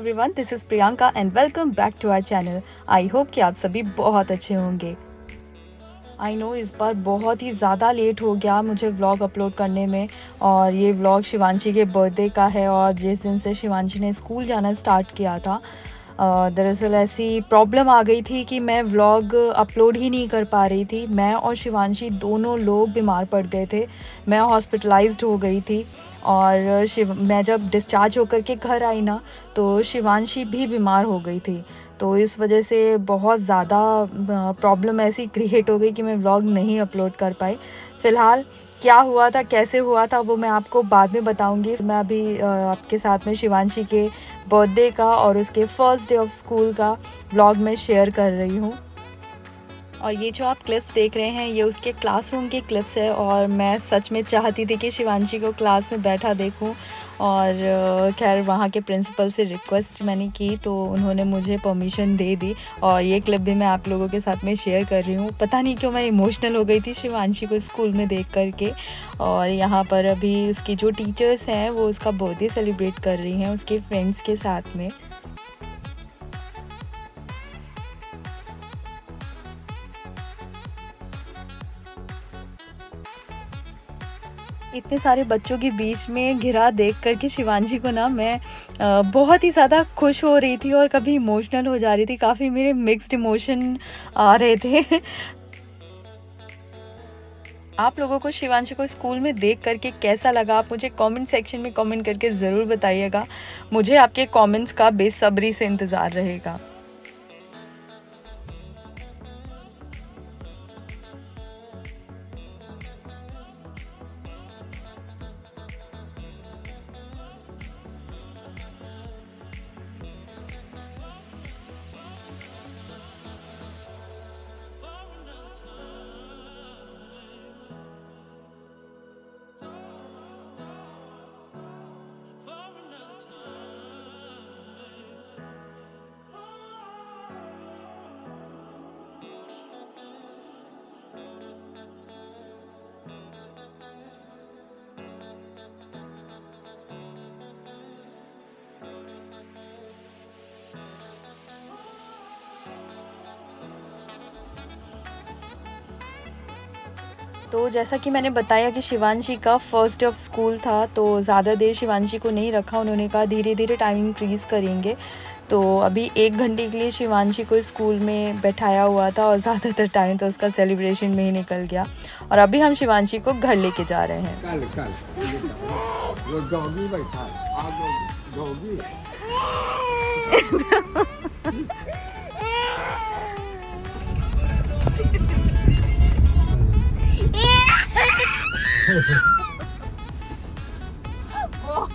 Everyone, this is Priyanka and welcome back to our channel. I hope कि आप सभी बहुत अच्छे होंगे। आई नो इस बार बहुत ही ज़्यादा लेट हो गया मुझे व्लॉग अपलोड करने में। और ये व्लॉग शिवांशी के बर्थडे का है और जिस दिन से शिवांशी ने स्कूल जाना स्टार्ट किया था, दरअसल ऐसी प्रॉब्लम आ गई थी कि मैं व्लॉग अपलोड ही नहीं कर पा रही थी। मैं और शिवांशी दोनों लोग बीमार पड़ गए थे। मैं हॉस्पिटलाइज्ड हो गई थी और मैं जब डिस्चार्ज होकर के घर आई ना, तो शिवांशी भी बीमार हो गई थी। तो इस वजह से बहुत ज़्यादा प्रॉब्लम ऐसी क्रिएट हो गई कि मैं व्लॉग नहीं अपलोड कर पाई। फ़िलहाल क्या हुआ था, कैसे हुआ था, वो मैं आपको बाद में बताऊंगी। मैं अभी आपके साथ में शिवांशी के बर्थडे का और उसके फर्स्ट डे ऑफ स्कूल का व्लॉग मैं शेयर कर रही हूँ। और ये जो आप क्लिप्स देख रहे हैं, ये उसके क्लासरूम के क्लिप्स है और मैं सच में चाहती थी कि शिवांशी को क्लास में बैठा देखूं। और खैर वहाँ के प्रिंसिपल से रिक्वेस्ट मैंने की तो उन्होंने मुझे परमिशन दे दी। और ये क्लिप भी मैं आप लोगों के साथ में शेयर कर रही हूँ। पता नहीं क्यों मैं इमोशनल हो गई थी शिवांशी को स्कूल में देख कर के। और यहाँ पर अभी उसकी जो टीचर्स हैं वो उसका बर्थडे सेलिब्रेट कर रही हैं उसके फ्रेंड्स के साथ में। इतने सारे बच्चों के बीच में घिरा देख कर के शिवांशी को ना मैं बहुत ही ज़्यादा खुश हो रही थी और कभी इमोशनल हो जा रही थी। काफ़ी मेरे मिक्स्ड इमोशन आ रहे थे। आप लोगों को शिवांशी को स्कूल में देख कर के कैसा लगा, आप मुझे कमेंट सेक्शन में कमेंट करके ज़रूर बताइएगा। मुझे आपके कमेंट्स का बेसब्री से इंतज़ार रहेगा। तो जैसा कि मैंने बताया कि शिवांशी का फर्स्ट डे ऑफ स्कूल था, तो ज़्यादा देर शिवांशी को नहीं रखा। उन्होंने कहा धीरे-धीरे टाइम इंक्रीज़ करेंगे। तो अभी 1 घंटे के लिए शिवांशी को स्कूल में बैठाया हुआ था और ज़्यादातर टाइम तो उसका सेलिब्रेशन में ही निकल गया। और अभी हम शिवांशी को घर लेके जा रहे हैं। वो डॉगी बैठा है, डॉगी।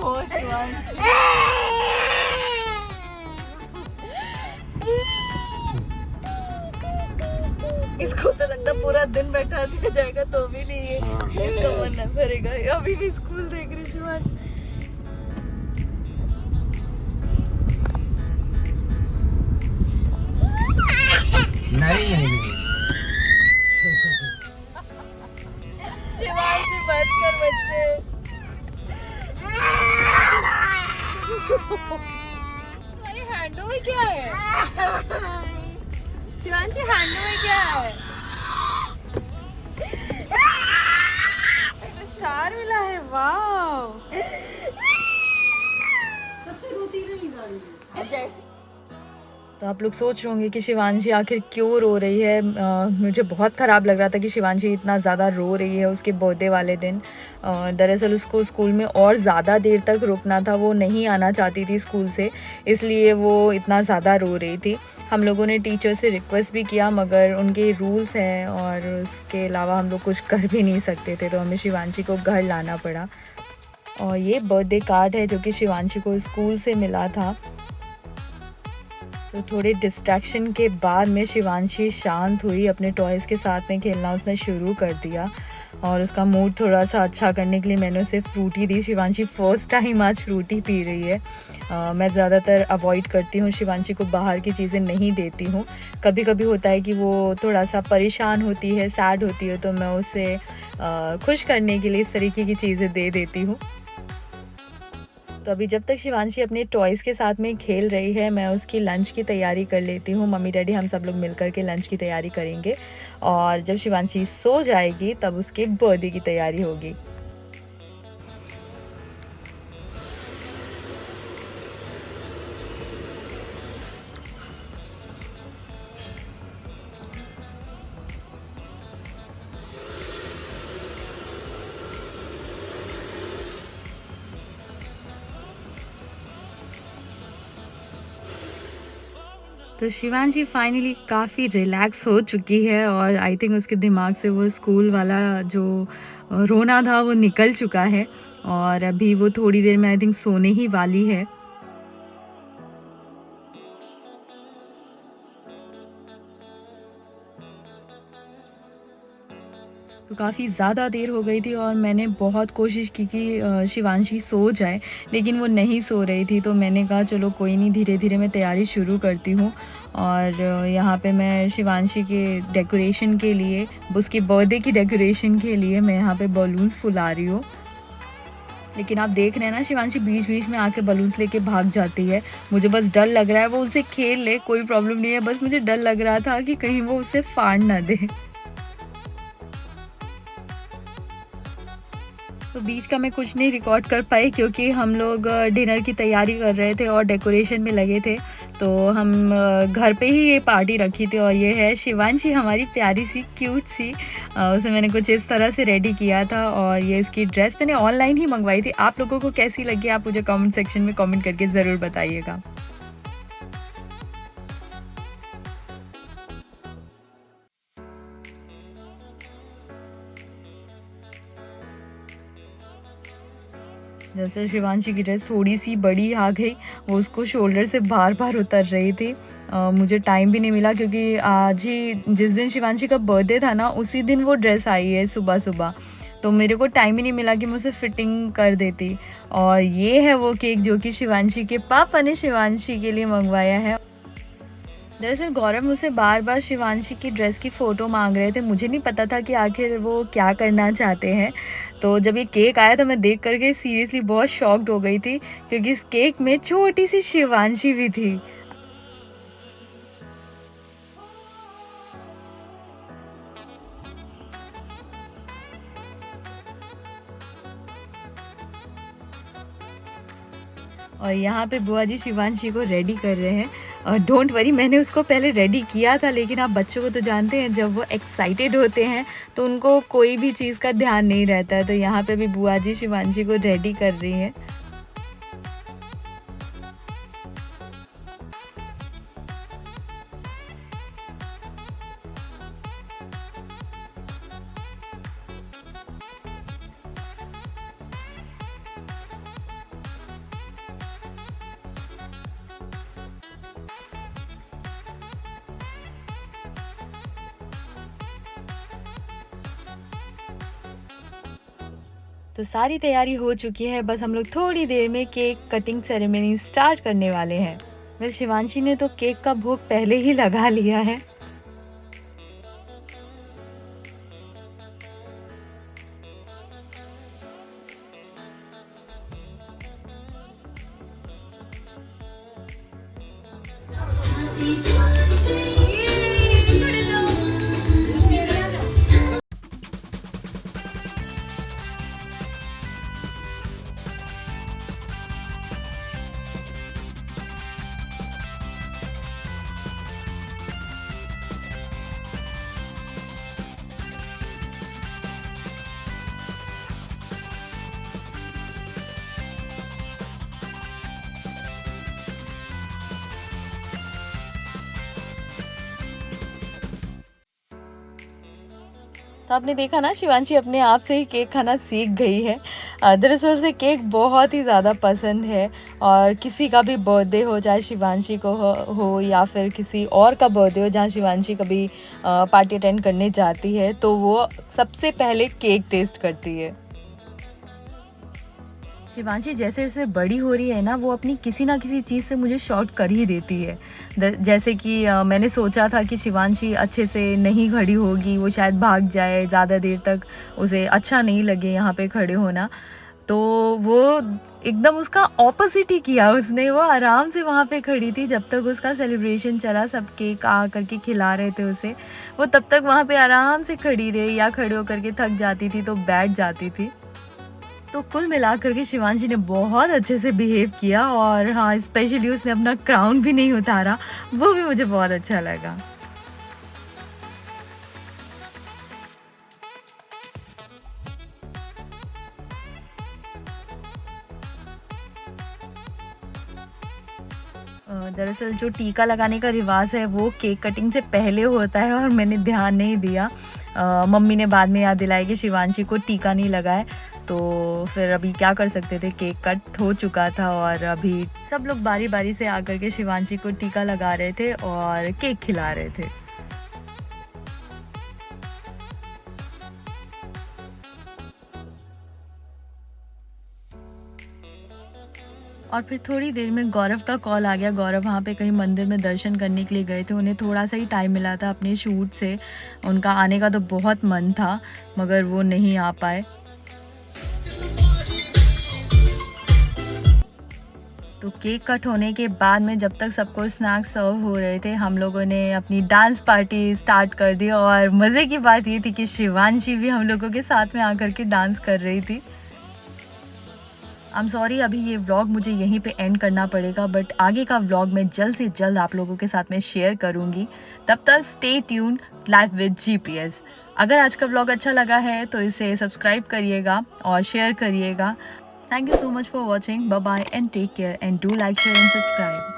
ओह शिवांशी, इसको तो लगता पूरा दिन बैठा दिया जाएगा तो भी नहीं है इसका मन न भरेगा। अभी भी स्कूल देख रही शिवांशी। नहीं शिवांशी बच कर बच्चे। तुम्हारी हैंडो में क्या है शिवांशी? हैंडो में क्या है? स्टार मिला है, वाव। सबसे रोती रही गाड़ी में। तो आप लोग सोच रहे होंगे कि शिवांशी आखिर क्यों रो रही है। मुझे बहुत ख़राब लग रहा था कि शिवांशी इतना ज़्यादा रो रही है उसके बर्थडे वाले दिन। दरअसल उसको स्कूल में और ज़्यादा देर तक रुकना था, वो नहीं आना चाहती थी स्कूल से, इसलिए वो इतना ज़्यादा रो रही थी। हम लोगों ने टीचर से रिक्वेस्ट भी किया मगर उनके रूल्स हैं और उसके अलावा हम लोग कुछ कर भी नहीं सकते थे, तो हमें शिवांशी को घर लाना पड़ा। और ये बर्थडे कार्ड है जो कि शिवांशी को स्कूल से मिला था। तो थोड़े डिस्ट्रैक्शन के बाद में शिवांशी शांत हुई, अपने टॉयज़ के साथ में खेलना उसने शुरू कर दिया। और उसका मूड थोड़ा सा अच्छा करने के लिए मैंने उसे फ्रूटी दी। शिवांशी फ़र्स्ट टाइम आज फ्रूटी पी रही है। मैं ज़्यादातर अवॉइड करती हूँ, शिवांशी को बाहर की चीज़ें नहीं देती हूँ। कभी कभी होता है कि वो थोड़ा सा परेशान होती है, सैड होती है, तो मैं उसे खुश करने के लिए इस तरीके की चीज़ें दे देती हूँ। तो अभी जब तक शिवांशी अपने टॉयज़ के साथ में खेल रही है, मैं उसकी लंच की तैयारी कर लेती हूँ। मम्मी-डैडी हम सब लोग मिलकर के लंच की तैयारी करेंगे और जब शिवांशी सो जाएगी तब उसके बर्थडे की तैयारी होगी। तो शिवांशी फाइनली काफ़ी रिलैक्स हो चुकी है और आई थिंक उसके दिमाग से वो स्कूल वाला जो रोना था वो निकल चुका है और अभी वो थोड़ी देर में आई थिंक सोने ही वाली है। तो काफ़ी ज़्यादा देर हो गई थी और मैंने बहुत कोशिश की कि शिवांशी सो जाए, लेकिन वो नहीं सो रही थी। तो मैंने कहा चलो कोई नहीं, धीरे-धीरे मैं तैयारी शुरू करती हूँ और यहाँ पे मैं शिवांशी के डेकोरेशन के लिए, उसके बर्थडे की डेकोरेशन के लिए मैं यहाँ पे बलून्स फुला रही हूँ। लेकिन आप देख रहे हैं ना, शिवांशी बीच-बीच में आके बलून्स लेके भाग जाती है। मुझे बस डर लग रहा है, वो उससे खेल ले, कोई प्रॉब्लम नहीं है, बस मुझे डर लग रहा था कि कहीं वो उसे फाड़ ना दे। तो बीच का मैं कुछ नहीं रिकॉर्ड कर पाई क्योंकि हम लोग डिनर की तैयारी कर रहे थे और डेकोरेशन में लगे थे। तो हम घर पे ही ये पार्टी रखी थी और ये है शिवांशी, हमारी प्यारी सी क्यूट सी। उसे मैंने कुछ इस तरह से रेडी किया था और ये उसकी ड्रेस मैंने ऑनलाइन ही मंगवाई थी। आप लोगों को कैसी लगी आप मुझे कमेंट सेक्शन में कमेंट करके ज़रूर बताइएगा। जैसे शिवांशी की ड्रेस थोड़ी-सी बड़ी आ गई, वो उसको शोल्डर से बार-बार उतर रही थी। मुझे टाइम भी नहीं मिला क्योंकि आज ही जिस दिन शिवांशी का बर्थडे था ना, उसी दिन वो ड्रेस आई है सुबह-सुबह। तो मेरे को टाइम ही नहीं मिला कि मैं उसे फिटिंग कर देती। और ये है वो केक जो कि शिवांशी के पापा ने शिवांशी के लिए मँगवाया है। दरअसल गौरव मुझसे बार-बार शिवांशी की ड्रेस की फ़ोटो माँग रहे थे। मुझे नहीं पता था कि आखिर वो क्या करना चाहते हैं। तो जब ये केक आया तो मैं देख कर के सीरियसली बहुत शॉक्ड हो गई थी क्योंकि इस केक में छोटी-सी शिवांशी भी थी। और यहाँ पे बुआ जी शिवांशी को रेडी कर रहे हैं और डोंट वरी, मैंने उसको पहले रेडी किया था, लेकिन आप बच्चों को तो जानते हैं जब वो एक्साइटेड होते हैं तो उनको कोई भी चीज़ का ध्यान नहीं रहता है। तो यहाँ पे भी बुआ जी शिवांशी को रेडी कर रही हैं। तो सारी तैयारी हो चुकी है, बस हम लोग थोड़ी देर में केक कटिंग सेरेमनी स्टार्ट करने वाले हैं। वेल शिवांशी ने तो केक का भोग पहले ही लगा लिया है। तो आपने देखा ना, शिवांशी अपने आप से ही केक खाना सीख गई है। दरअसल उसे केक बहुत ही ज़्यादा पसंद है और किसी का भी बर्थडे हो, चाहे शिवांशी को हो या फिर किसी और का बर्थडे हो जहाँ शिवांशी कभी पार्टी अटेंड करने जाती है तो वो सबसे पहले केक टेस्ट करती है। शिवांशी जैसे-जैसे बड़ी हो रही है ना, वो अपनी किसी न किसी चीज़ से मुझे शॉर्ट कर ही देती है। द जैसे कि मैंने सोचा था कि शिवांशी अच्छे से नहीं खड़ी होगी, वो शायद भाग जाए, ज़्यादा देर तक उसे अच्छा नहीं लगे यहाँ पे खड़े होना। तो वो एकदम उसका ऑपोज़िट ही किया उसने, वो आराम से वहाँ पे खड़ी थी जब तक उसका सेलिब्रेशन चला, सब केक आ कर के खिला रहे थे उसे। वो तब तक वहाँ पे आराम से खड़ी रही, या खड़े होकर के थक जाती थी तो बैठ जाती थी। तो कुल मिलाकर के शिवांशी ने बहुत अच्छे से बिहेव किया, और हाँ, स्पेशली उसने अपना क्राउन भी नहीं उतारा, वो भी मुझे बहुत अच्छा लगा। दरअसल जो टीका लगाने का रिवाज़ है वो केक कटिंग से पहले होता है, और मैंने ध्यान नहीं दिया। मम्मी ने बाद में याद दिलाई कि शिवांशी को टीका नहीं लगा है, तो फिर अभी क्या कर सकते थे, केक कट हो चुका था और अभी सब लोग बारी-बारी से आकर के शिवांशी को टीका लगा रहे थे और केक खिला रहे थे। और फिर थोड़ी देर में गौरव का कॉल आ गया। गौरव वहाँ पे कहीं मंदिर में दर्शन करने के लिए गए थे, उन्हें थोड़ा-सा ही टाइम मिला था अपने शूट से। उनका आने का तो बहुत मन था, मगर वो नहीं आ पाए। तो केक कट होने के बाद में जब तक सबको स्नैक्स सर्व हो रहे थे, हम लोगों ने अपनी डांस पार्टी स्टार्ट कर दी, और मज़े की बात ये थी कि शिवांशी भी हम लोगों के साथ में आकर के डांस कर रही थी। आई एम सॉरी, अभी ये व्लॉग मुझे यहीं पे एंड करना पड़ेगा, बट आगे का व्लॉग मैं जल्द से जल्द आप लोगों के साथ में शेयर करूँगी। तब तक stay tuned, life with GPS. अगर आज का व्लॉग अच्छा लगा है तो इसे सब्सक्राइब करिएगा और शेयर करिएगा। Thank you so much for watching. Bye bye and take care, and do like, share and subscribe.